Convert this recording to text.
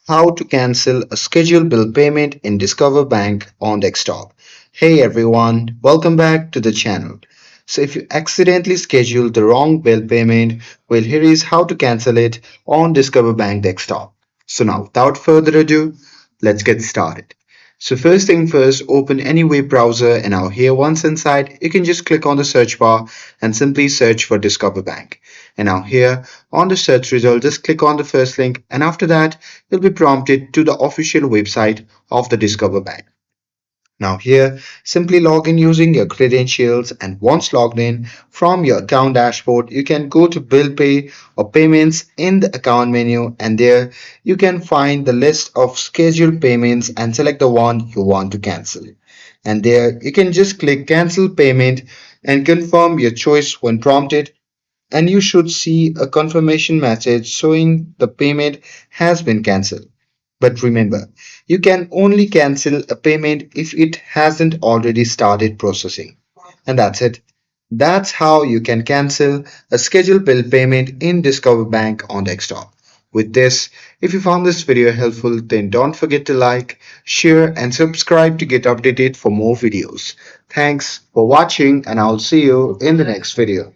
How to cancel a scheduled bill payment in Discover Bank on desktop. Hey everyone, welcome back to the channel. So if you accidentally scheduled the wrong bill payment, well here is how to cancel it on Discover Bank desktop. So now without further ado, let's get started. So first thing first, open any web browser and now here once inside, you can just click on the search bar and simply search for Discover Bank. And now here on the search result, just click on the first link and after that, you'll be prompted to the official website of the Discover Bank. Now here, simply log in using your credentials and once logged in from your account dashboard, you can go to bill pay or payments in the account menu and there you can find the list of scheduled payments and select the one you want to cancel. And there you can just click cancel payment and confirm your choice when prompted and you should see a confirmation message showing the payment has been cancelled. But remember, you can only cancel a payment if it hasn't already started processing. And that's it. That's how you can cancel a scheduled bill payment in Discover Bank on desktop. With this, if you found this video helpful, then don't forget to like, share, and subscribe to get updated for more videos. Thanks for watching, and I'll see you in the next video.